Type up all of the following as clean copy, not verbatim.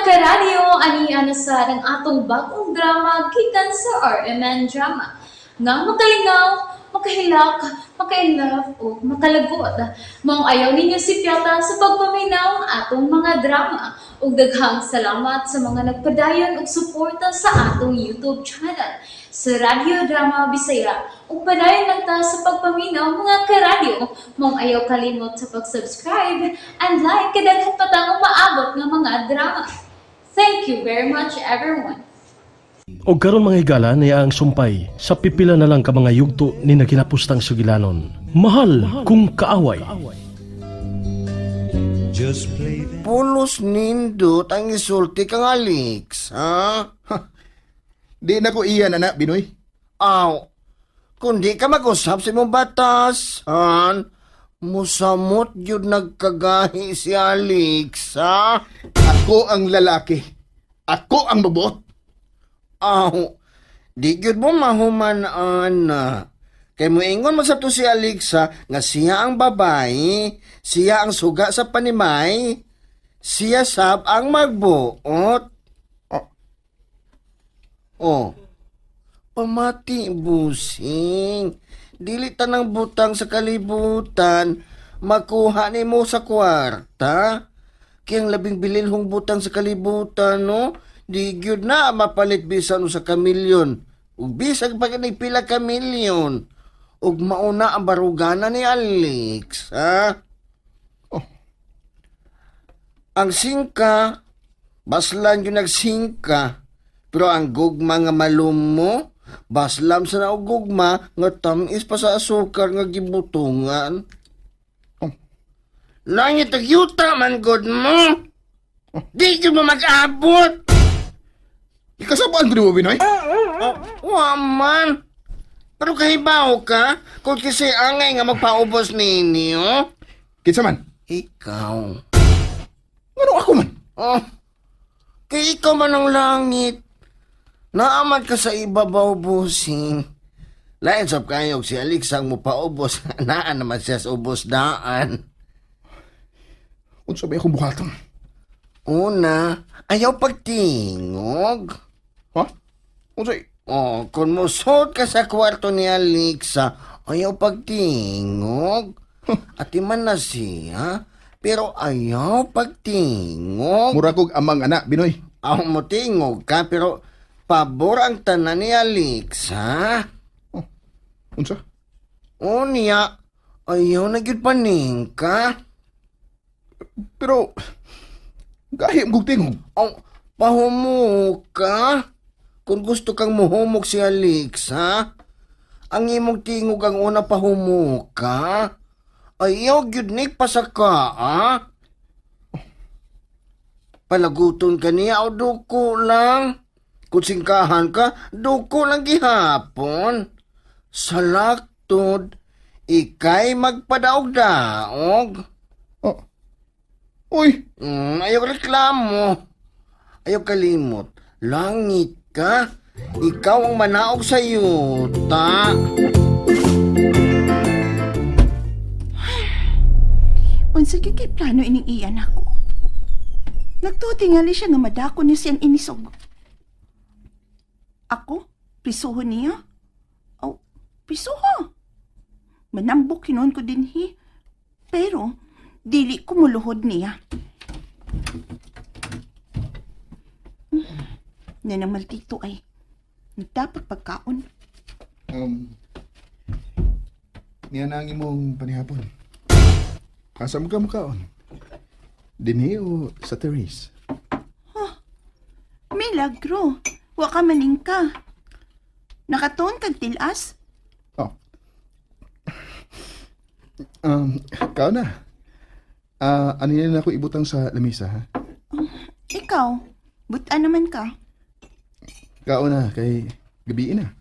karadyo, ani sa ng atong bagong drama gikan sa RMN Drama. Nga makalingaw, makahilak, makailove, o makalagot. Maong ayaw ninyo si Piata sa pagpaminaw ang atong mga drama. Ug daghang salamat sa mga nagpadayon ug suporta sa atong YouTube channel sa Radio Drama Bisaya. Ug padayon lang ta sa pagpaminaw mga karadyo. Maong ayaw kalimot sa pag-subscribe and like kadaghan pa ta maabot ng mga drama. Thank you very much everyone. O karon mga higala niya ang sumpay sa pipila na lang ka mga yugto ni naginapustang sugilanon. Mahal kung kaaway. Pulos nindot ang isulti kang Alex, ha? Di na ko iyan, anak, Binoy. Aw, kundi ka mag-usap sa imong batas, han? Musamot yun nagkagahi si Alex, ha? Ako ang lalaki. Ako ang mabuot. Aw, di yun mo mahuman, ana. Kay mo ingon mo sa to si Alexa nga siya ang babae, siya ang suga sa panimay, siya sab ang magbuot. Oh, pamati busing. Dili tanang butang sa kalibutan, makuha ni mo sa kwarta. Kayang labing bililhong butang sa kalibutan, no? Di gyud na mapalit bisan sa kamilyon. Ug bisag pag pila kamilyon. Ug mauna ang barugana ni Alex, ha? Oh. Ang singka, baslan yung nagsingka. Pero ang gugma nga malum mo, baslam sa na gugma nga tamis pa sa asukar nga gibutungan. Oh. Langit ang yuta man god mo. Oh. Di yun mo mag-abot. Ikasabaan ko di mo, Binoy? Waman. Pero kahibaw ka, kung kasi angay nga magpaubos ninyo. Kinsa man? Ikaw. Ano ako man? Oh, kay ikaw man ang langit. Naaman ka sa ibabaw, busing. Lain sab kayo si Alex ang mupaubos. Naan naman siya sa ubos daan. Kung sabi akong buhatang. Una, ayaw pagtingog. Ha? Kung sabi, Oh, kung musod ka sa kwarto ni Alexa, ayaw pagtingog. Ati man na siya, pero ayaw pagtingog. mura kong amang anak, Binoy. Ako mo tingog ka, pero pabor ang tanan ni Alexa. Unsa? O niya, ayaw na gyud paning ka. Pero, gahim kong tingog. Oh, pahumo ka. Kung gusto kang muhumok si Alexa, ang imong tingog ang una pahumo ka. Ayaw gyud ni pasaka, ha? Palaguton ka niya o duko lang. Kung singkahan ka, duko lang gihapon. Sa laktod, ikay magpadaog-daog. Oh. Uy, Ayaw reklamo. Ayaw kalimot. Langit ka. Ikaw ang manaog sa yuta. Unsa gyud kay plano ining iyan ako. Nagtutingali siya nga madako niya siyang inisog. Ako? Prisuho niya? Oh, prisuho. Manambok hinon ko din hi. Pero, dili ko muluhod niya. Nanamal tito ay nagdapat pagkaon. niyan ang imong panihapon. Asa mo ka mukaon? Dinhi o sa terrace? Milagro. Wa ka maning ka. Nakatuon kag tilas? Oh. Kao na. Ano yan ako ibutang sa lamisa, ha? Ikaw, buta naman ka. Kao na, kay gabi na.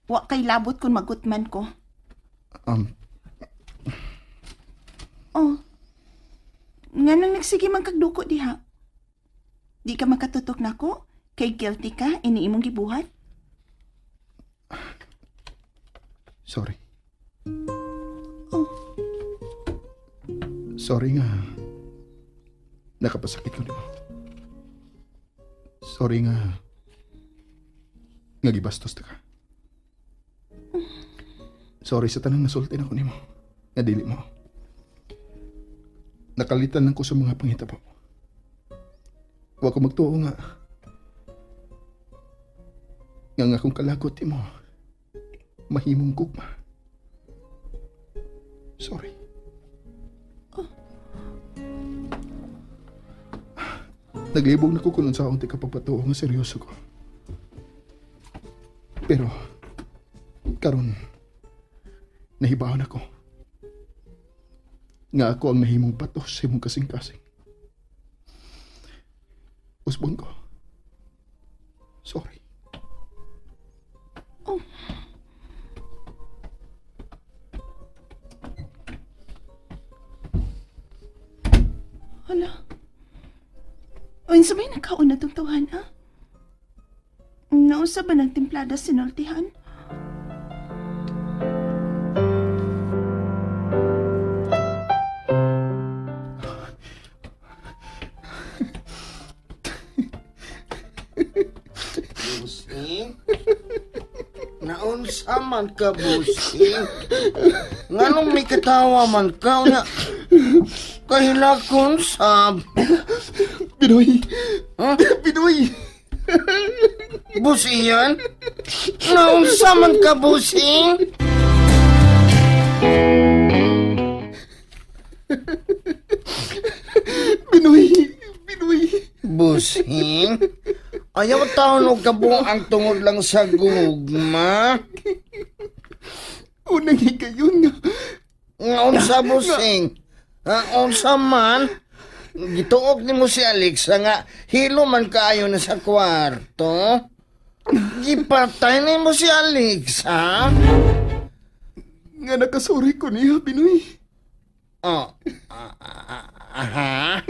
Wa kay labot kung magutman ko. Oh. Nga nang nagsige man kagduko diha. Di ka makatutok nako? Kay guilty ka, ini imong gibuhat? Sorry. Oh. Sorry nga. Nakapasakit ko, di ba? Sorry nga. Nga gibastos ta ka. Sorry sa tanang nasulti na ko nimo. Nga dili mo. Nakalitan lang ko sa mga pangitabo. Wa ko magtuo nga. Nga akong kalagot mo. Mahimong gugma. Sorry. Naglibog na ko kunon sa akong tikapagpatuo nga seryoso ko. Pero, karon nahibaon ako. Nga ako ang nahimong patos sa imong kasing-kasing. Usbon ko. Sorry. Hala. Unsa may nakaon na tong tawhan, ha? Nausa ba ng timplada sinultihan? Busing? Naunsa man ka, Busing? Nganong may katawa man ka? Nga, kahilakon sab. Pinoy! Ha? Pinoy! Busing yan? Naunsa man ka, Busing? Pinoy! Pinoy! Busing? Ayaw taon o kabuang ang tungod lang sa gugma? Unang higayon nga. Nga unsa, Busing? Nga unsa man? Gituog ni mo si Alexa nga hilo man kaayo na sa kwarto. Gipatay ni mo si Alexa? Nga nakasuri ko niya, Pinoy. Oh. Aha?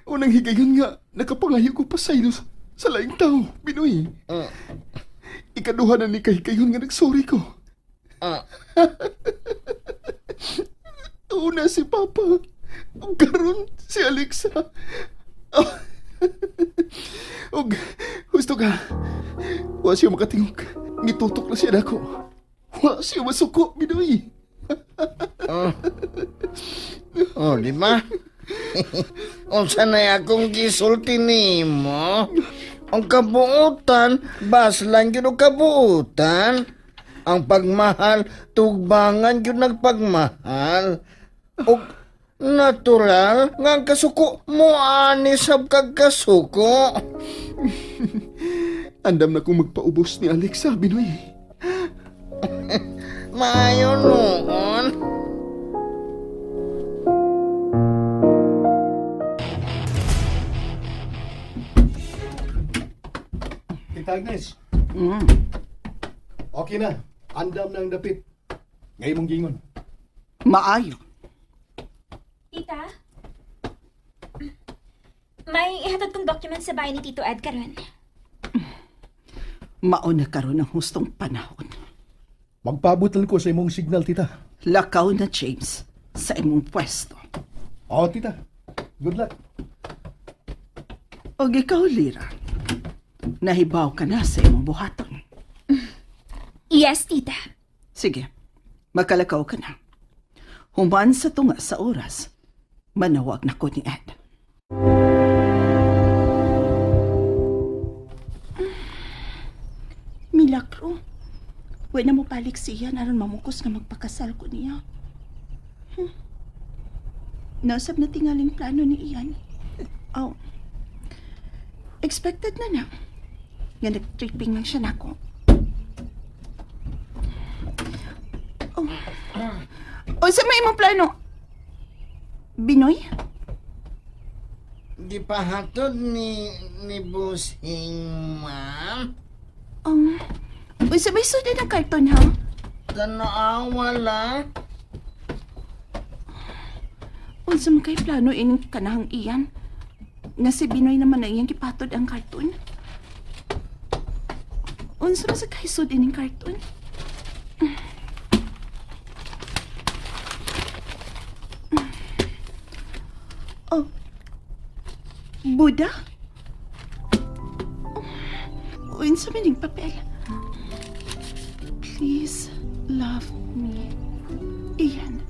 Unang higayon nga, nakapangayo ko pa sa iyo sa laing tao, Pinoy. Ikaduha na ni kahigayon nga nagsorry ko. Una si Papa. O karon si Alexa. Og gusto ka. Wa siya makatingog. Ngitutok na siya dako. Wa siya masuko, Pinoy. Oh, di ba? Unsa na akong gisulti nimo? Ang kabuutan, bas lang yun ang kabuutan. Ang pagmahal, tugbangan yun nagpagmahal. O natural, nga ang kasuko mo ani sab kag kasuko. Andam na kong magpaubos ni Alexa, Binoy. Maayo noon. Tita Agnes. Okay na. Andam na ang dapit. Ngayon mong gingon. Maayo. Tita? May ihatod kong document sa bahay ni Tito Ed karon. Mauna karon ang hustong panahon. Magpabutal ko sa imong signal, tita. Lakaw na, James, sa imong pwesto. Oo, tita. Good luck. O ikaw, Lira, nahibaw ka na sa imong buhaton. Yes, Tita. Sige, makalakaw ka na. Human sa tunga sa oras, manawag na ko ni Ed. Milagro, huwag na mo balik siya naron mamukos nga magpakasal ko niya. Nasab na tingaling plano ni Ian. Oh, expected na na. Nga nag-tripping lang siya nako. O sa may imong plano? Binoy? Di pa hatod ni Busing, ma'am? O sa may sudin ng karton, ha? Tanaawa lang. O sa mga plano ining kanahang iyan? Nga si Binoy naman na iyang kipatod ang karton? Unsa man sa kaisod ining karton? Oh. Buddha? Unsa man yung papel? Please love me. Iyan.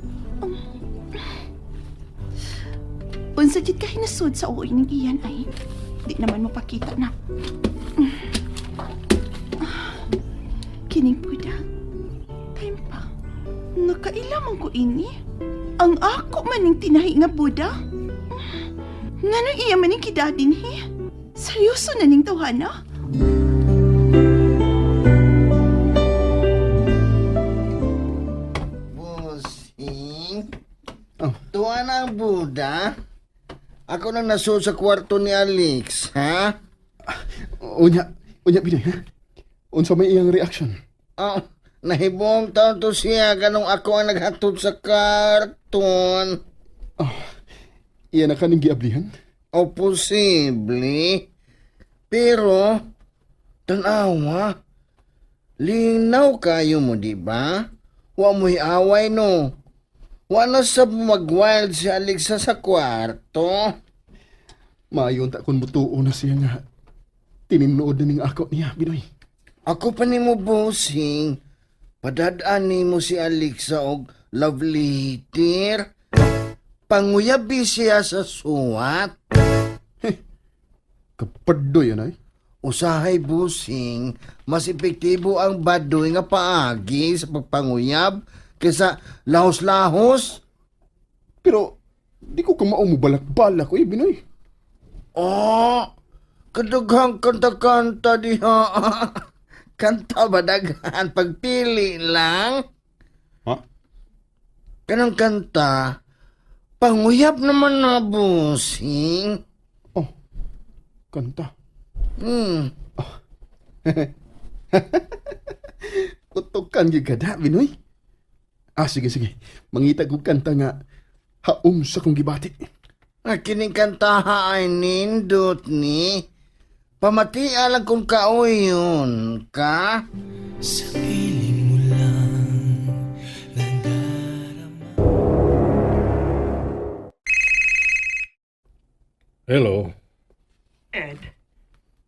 Unsa jud ka hinasud sa uoy ning iyan ay di naman mapakita na. Kining Buddha. Time pa. Nakailamang ko ini. Ang ako man ning tinahi nga Buddha. Ngano iya man ning kidadin hi? Seryoso na ning tawhana? Busing? Oh. Tuwa na ang Buddha? Ako nang nasuot sa kwarto ni Alex, ha? Unya, Binoy, ha? Unsa may iyang reaction? Oh, nahibong taon to siya ganong ako ang naghatod sa karton. Iyan na kaning giablihan? O posible. Pero, tanawa, linaw kayo mo, di ba? Wa mo'y away, no? Wa na sa mag-wild si Alexa sa kwarto. Maayon ta kun mutuo na siya nga. Tininood na ning ako niya, Binoy. Ako pa ni mo, bossing. Padadaan ni mo si Alexa og love letter. Panguyabi siya sa suwat. Kapadoy yan ay. Usahay, bossing. Mas epektibo ang badoy nga paagi sa pagpanguyab kaysa lahos-lahos. Pero, di ko kamao mo balak-balak ko Binoy. Oh, kadaghang kanta-kanta diha. Kanta ba daghan? Pagpili lang. Ha? Kanang kanta, panguyab naman na, bossing. Oh, kanta. Kutukan gigada, Binoy. Sige. Mangita ko kanta nga haom sa kong gibati. Kining kanta ay nindot ni. Pamatia lang kung kauyon ka. Hello. Ed,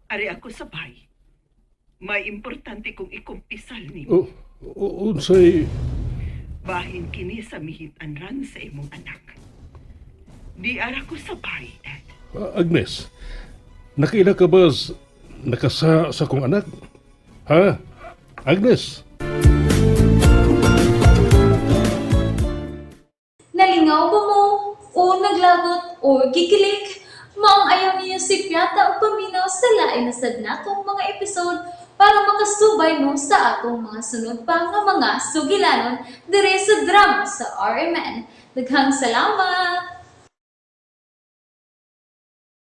ari ako sabay. May importante kong ikumpisal ni. Unsay... Bahin kini sa mihitanran sa imong anak. Di ara ko sabay, Ed. Agnes, nakita ka ba nakasa sa kong anak? Ha? Agnes? Nalingaw ba mo? O naglagot? O gikilik? Maong ayaw niyo si Piata o paminaw sa lain na sad natong mga episode para makasubay mo sa atong mga sunod pa nga mga sugilanon dire sa drama sa RMN. Daghang salamat!